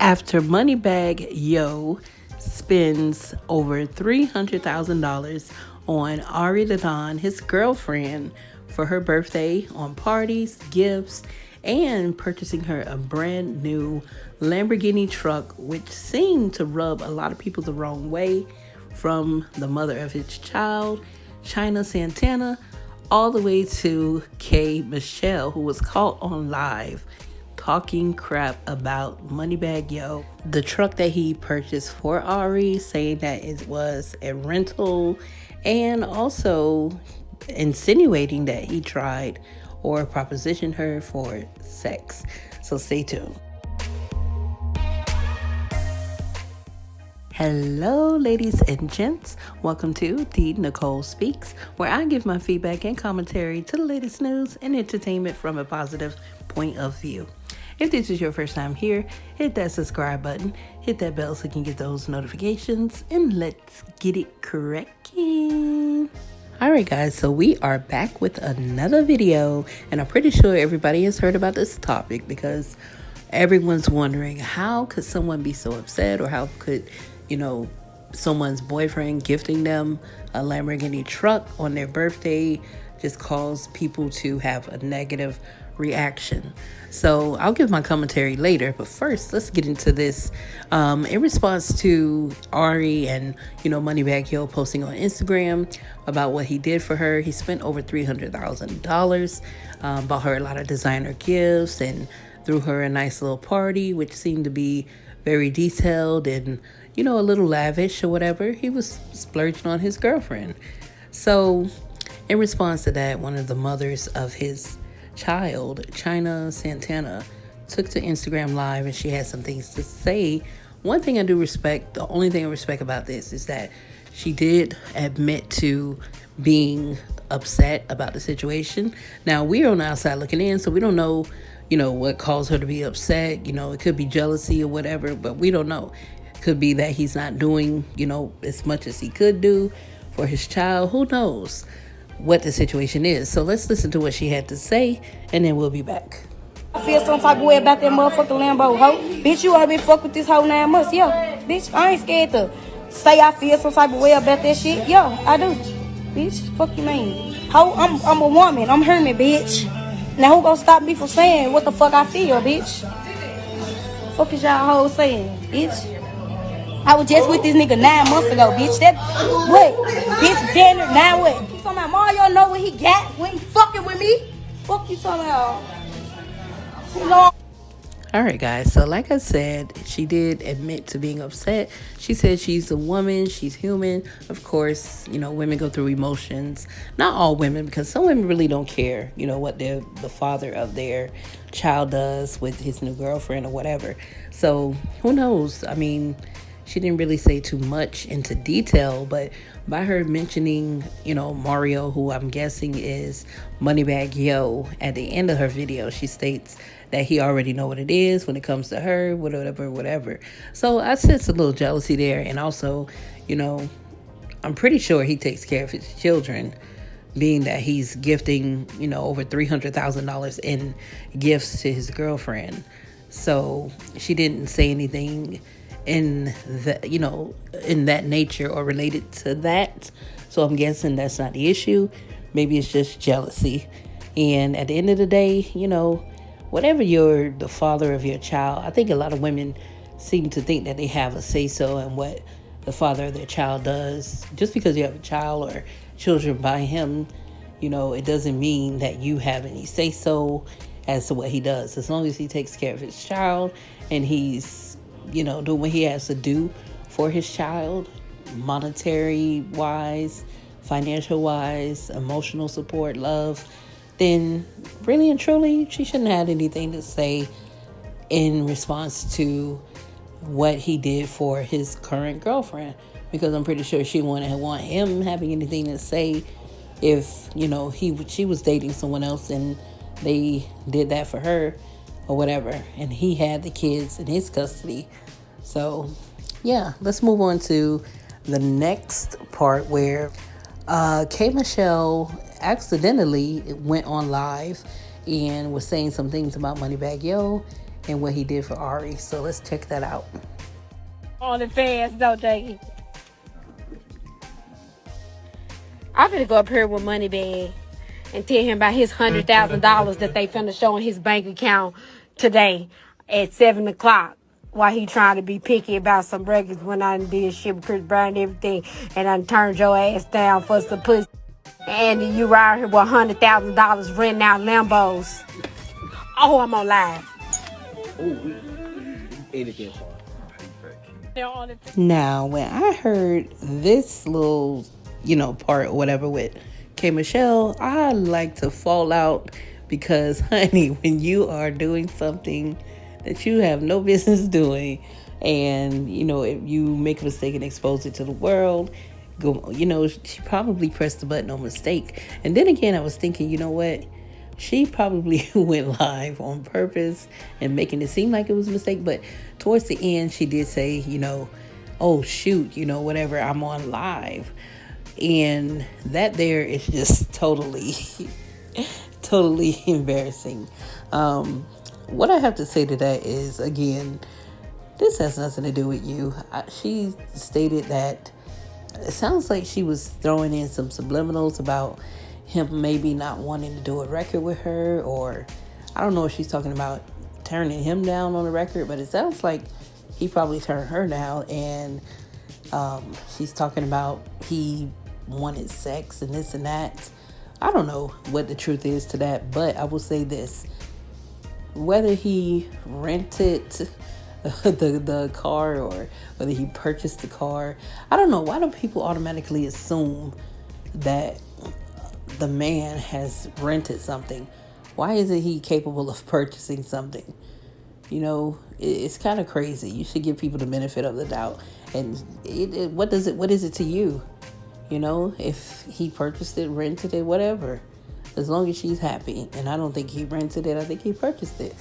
After Moneybag Yo spends over $300,000 on Ari Ladon, his girlfriend, for her birthday on parties, gifts, and purchasing her a brand new Lamborghini truck, which seemed to rub a lot of people the wrong way, from the mother of his child, China Santana, all the way to K. Michelle, who was caught on live talking crap about Moneybag Yo, the truck that he purchased for Ari, saying that it was a rental, and also insinuating that he tried or propositioned her for sex. So stay tuned. Hello, ladies and gents. Welcome to The Nicole Speaks, where I give my feedback and commentary to the latest news and entertainment from a positive point of view. If this is your first time here, hit that subscribe button, hit that bell so you can get those notifications, and let's get it cracking. Alright guys, so we are back with another video, and I'm pretty sure everybody has heard about this topic because everyone's wondering, how could someone be so upset, or how could, someone's boyfriend gifting them a Lamborghini truck on their birthday just cause people to have a negative reaction. So I'll give my commentary later, but first let's get into this. In response to Ari and Moneybag Yo posting on Instagram about what he did for her, he spent over $300,000, bought her a lot of designer gifts, and threw her a nice little party, which seemed to be very detailed and a little lavish or whatever. He was splurging on his girlfriend. So in response to that, one of the mothers of his child, China Santana, took to Instagram Live, and she had some things to say. One thing I do respect, the only thing I respect about this, is that she did admit to being upset about the situation. Now, we're on the outside looking in, so we don't know, what caused her to be upset. It could be jealousy or whatever, but we don't know. It could be that he's not doing, as much as he could do for his child. Who knows what the situation is? So let's listen to what she had to say, and then we'll be back. I feel some type of way about that motherfucking Lambo hoe. Bitch, you oughta been fuck with this hoe 9 months. Yeah, bitch, I ain't scared to say I feel some type of way about that shit. Yeah, I do. Bitch, fuck you mean? Hoe, I'm a woman. I'm Hermit, bitch. Now who gonna stop me from saying what the fuck I feel, bitch? Fuck is y'all hoes saying, bitch? I was just with this nigga 9 months ago, bitch. That what? Bitch, damn it, now what? You talking about Mario know what he got when he fucking with me? Fuck you talking about? Alright guys, so like I said, she did admit to being upset. She said she's a woman, she's human. Of course, women go through emotions. Not all women, because some women really don't care, what the father of their child does with his new girlfriend or whatever. So who knows? I mean, she didn't really say too much into detail, but by her mentioning, Mario, who I'm guessing is Moneybag Yo, at the end of her video, she states that he already know what it is when it comes to her, whatever. So I sense a little jealousy there. And also, I'm pretty sure he takes care of his children, being that he's gifting, over $300,000 in gifts to his girlfriend. So she didn't say anything in that nature or related to that. So I'm guessing that's not the issue. Maybe it's just jealousy. And at the end of the day, whatever you're the father of your child, I think a lot of women seem to think that they have a say-so in what the father of their child does. Just because you have a child or children by him, it doesn't mean that you have any say-so as to what he does. As long as he takes care of his child and he's, doing what he has to do for his child, monetary-wise, financial-wise, emotional support, love, then really and truly, she shouldn't have anything to say in response to what he did for his current girlfriend. Because I'm pretty sure she wouldn't want him having anything to say if, she was dating someone else and they did that for her or whatever, and he had the kids in his custody. So, yeah, let's move on to the next part where K. Michelle accidentally went on live and was saying some things about Moneybag Yo, and what he did for Ari. So let's check that out. On the fans, though, Jackie. I'm finna go up here with Moneybag and tell him about his $100,000 that they finna show in his bank account today at 7 o'clock. While he trying to be picky about some records when I did shit with Chris Brown and everything, and I turned your ass down for some pussy. And you right here with $100,000 renting out Lambos. Oh, I'm on live. Now, when I heard this little, part or whatever with K. Michelle, I like to fall out because, honey, when you are doing something that you have no business doing, and, if you make a mistake and expose it to the world, she probably pressed the button on mistake. And then again, I was thinking, you know what? She probably went live on purpose and making it seem like it was a mistake. But towards the end, she did say, oh, shoot, whatever, I'm on live. And that there is just totally embarrassing. What I have to say to that is, again, this has nothing to do with you. She stated that it sounds like she was throwing in some subliminals about him maybe not wanting to do a record with her, or I don't know if she's talking about turning him down on the record, but it sounds like he probably turned her down, and she's talking about he wanted sex and this and that. I don't know what the truth is to that, but I will say this. Whether he rented the car or whether he purchased the car, I don't know. Why do people automatically assume that the man has rented something? Why isn't he capable of purchasing something? It's kind of crazy. You should give people the benefit of the doubt. And what is it to you? If he purchased it, rented it, whatever, as long as she's happy. And I don't think he rented it. I think he purchased it.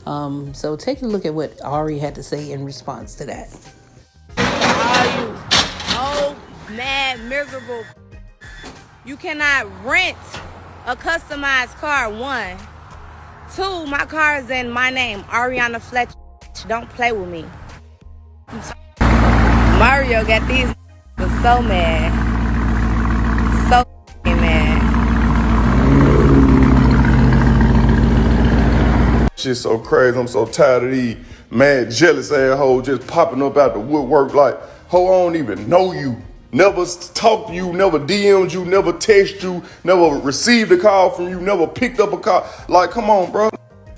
So take a look at what Ari had to say in response to that. Are you old, mad, miserable? You cannot rent a customized car, 1. 2, my car is in my name, Ariana Fletcher. Don't play with me. Mario got these so mad. So mad. Shit's so crazy. I'm so tired of these mad, jealous assholes just popping up out the woodwork like, ho, I don't even know you. Never talked to you, never DM'd you, never text you, never received a call from you, never picked up a call. Like, come on, bro.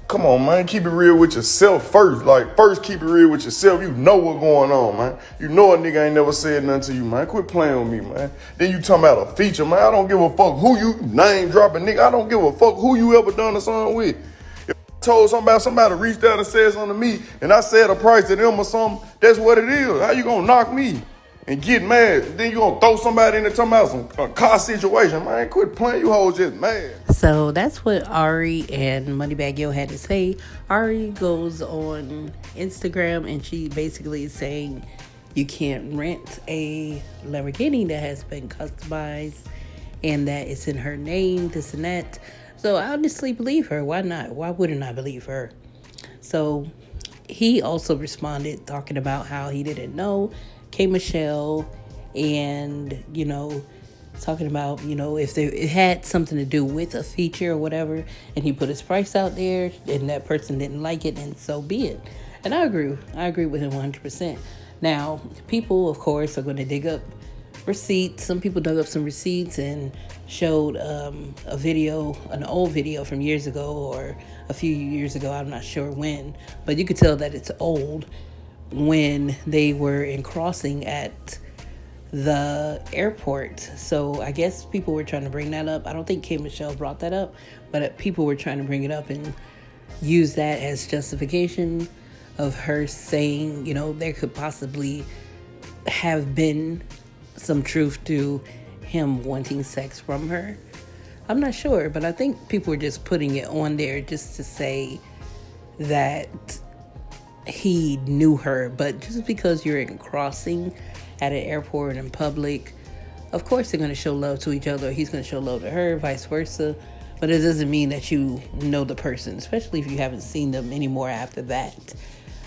Come on, man. Keep it real with yourself first. Like, first keep it real with yourself. You know what's going on, man. You know a nigga ain't never said nothing to you, man. Quit playing with me, man. Then you talking about a feature, man. I don't give a fuck who you name dropping, nigga. I don't give a fuck who you ever done a song with. If I told somebody reached out and said something to me, and I said a price to them or something, that's what it is. How you gonna knock me and get mad? Then you gonna throw somebody in there talking about a car situation, man. Quit playing, you hoes just mad. So that's what Ari and Moneybag Yo had to say. Ari goes on Instagram and she basically is saying you can't rent a Lamborghini that has been customized and that it's in her name, this and that. So I honestly believe her. Why not? Why wouldn't I believe her? So he also responded talking about how he didn't know K. Michelle and, talking about, if it had something to do with a feature or whatever, and he put his price out there and that person didn't like it, and so be it. And I agree with him 100%. Now, people, of course, are going to dig up receipts. Some people dug up some receipts and showed an old video from years ago or a few years ago. I'm not sure when, but you could tell that it's old, when they were in crossing at the airport. So I guess people were trying to bring that up. I don't think K. Michelle brought that up, but people were trying to bring it up and use that as justification of her saying, there could possibly have been some truth to him wanting sex from her. I'm not sure, but I think people were just putting it on there just to say that he knew her. But just because you're in crossing at an airport in public, of course they're going to show love to each other. He's going to show love to her, vice versa. but it doesn't mean that you know the person, especially if you haven't seen them anymore after that.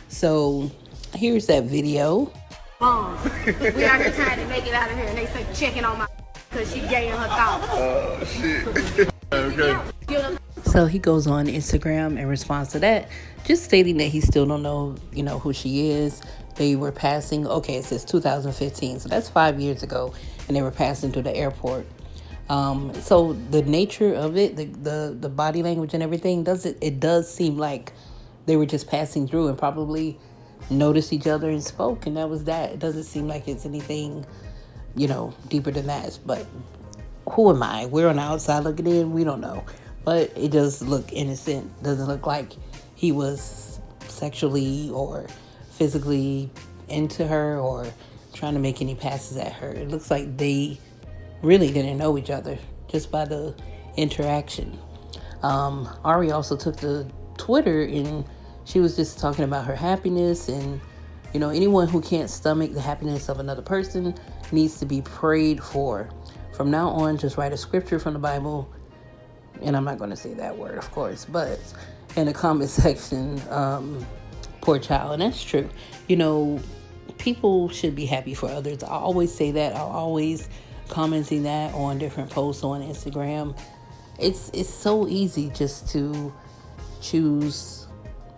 So here's that video. Bombs. We out here trying to make it out of here, and they say checking on my because she gay in her thoughts. Oh, shit. Okay. So he goes on Instagram in response to that, just stating that he still don't know, who she is. They were passing, okay, it says 2015, so that's 5 years ago, and they were passing through the airport. So the nature of it, the body language and everything, it does seem like they were just passing through and probably noticed each other and spoke, and that was that. It doesn't seem like it's anything, deeper than that. But who am I? We're on the outside looking in. We don't know. But it does look innocent. Doesn't look like he was sexually or physically into her or trying to make any passes at her. It looks like they really didn't know each other just by the interaction. Ari also took to Twitter and she was just talking about her happiness, and anyone who can't stomach the happiness of another person needs to be prayed for. From now on, just write a scripture from the Bible, and I'm not going to say that word, of course, but in the comment section, poor child. And that's true. People should be happy for others. I always say that. I'll always commenting that on different posts on Instagram. It's so easy just to choose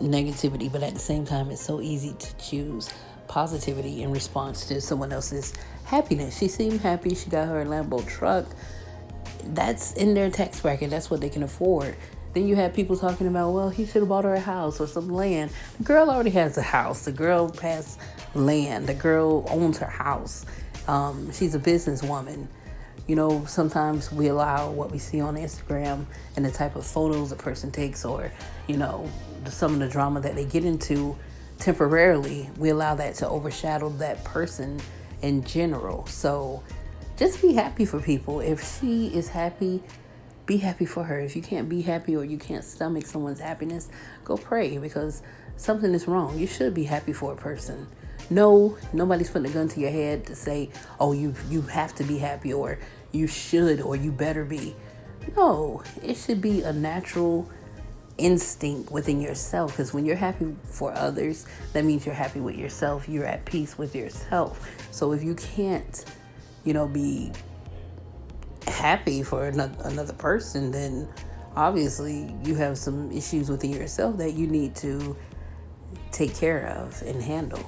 negativity, but at the same time, it's so easy to choose positivity in response to someone else's happiness. She seemed happy. She got her Lambo truck. That's in their tax bracket. That's what they can afford. Then you have people talking about, well, he should have bought her a house or some land. The girl already has a house. The girl has land. The girl owns her house. She's a businesswoman. Sometimes we allow what we see on Instagram and the type of photos a person takes, or, some of the drama that they get into temporarily, we allow that to overshadow that person in general. So just be happy for people. If she is happy, be happy for her. If you can't be happy or you can't stomach someone's happiness, go pray, because something is wrong. You should be happy for a person. No, nobody's putting a gun to your head to say, oh, you have to be happy, or you should, or you better be. No, it should be a natural instinct within yourself, because when you're happy for others, that means you're happy with yourself. You're at peace with yourself. So if you can't, be happy for another person, then obviously you have some issues within yourself that you need to take care of and handle.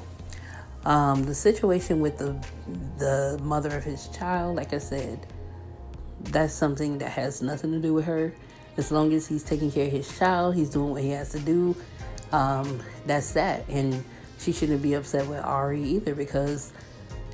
The situation with the mother of his child, like I said, that's something that has nothing to do with her. As long as he's taking care of his child, he's doing what he has to do. That's that. And she shouldn't be upset with Ari either, because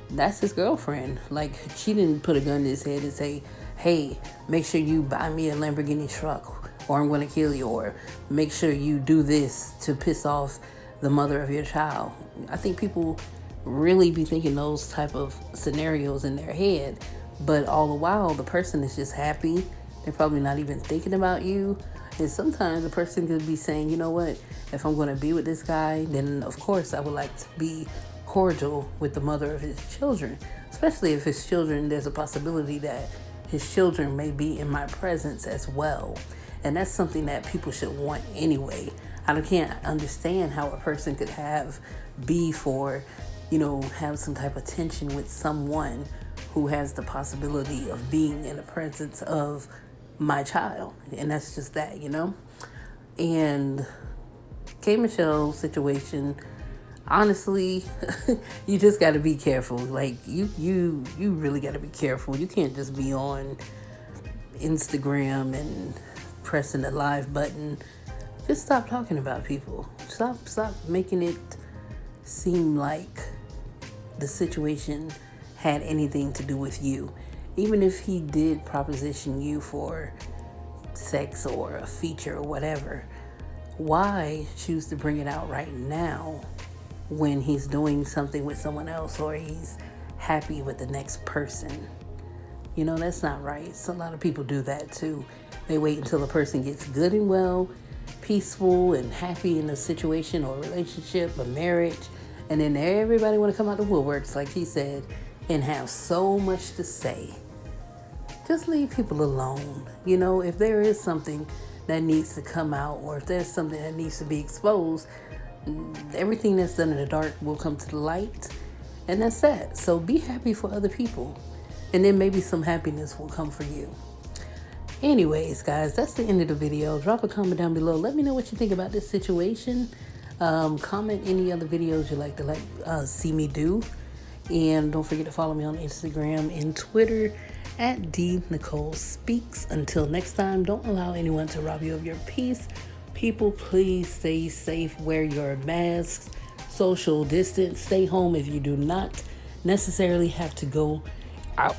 that's his girlfriend. Like, she didn't put a gun to his head and say, hey, make sure you buy me a Lamborghini truck or I'm going to kill you, or make sure you do this to piss off the mother of your child. I think people really be thinking those type of scenarios in their head, but all the while the person is just happy. They're probably not even thinking about you. And sometimes a person could be saying, you know what, if I'm going to be with this guy, then of course I would like to be cordial with the mother of his children, especially if his children, there's a possibility that his children may be in my presence as well. And that's something that people should want anyway. I can't understand how a person could have beef or, have some type of tension with someone who has the possibility of being in the presence of my child. And that's just that, And K. Michelle's situation, honestly, you just got to be careful. Like, you really got to be careful. You can't just be on Instagram and pressing the live button. Just stop talking about people. Stop making it seem like the situation had anything to do with you. Even if he did proposition you for sex or a feature or whatever, why choose to bring it out right now when he's doing something with someone else or he's happy with the next person? That's not right. So a lot of people do that too. They wait until a person gets good and well, peaceful and happy in a situation or relationship, a marriage, and then everybody want to come out the woodworks, like he said, and have so much to say. just leave people alone. You know, if there is something that needs to come out, or if there's something that needs to be exposed, everything that's done in the dark will come to the light. And that's that. So be happy for other people. And then maybe some happiness will come for you. Anyways, guys, that's the end of the video. Drop a comment down below. Let me know what you think about this situation. Comment any other videos you'd like to see me do. And don't forget to follow me on Instagram and Twitter at @DNicoleSpeaks. Until next time, don't allow anyone to rob you of your peace. People, please stay safe. Wear your masks. Social distance. Stay home if you do not necessarily have to go out.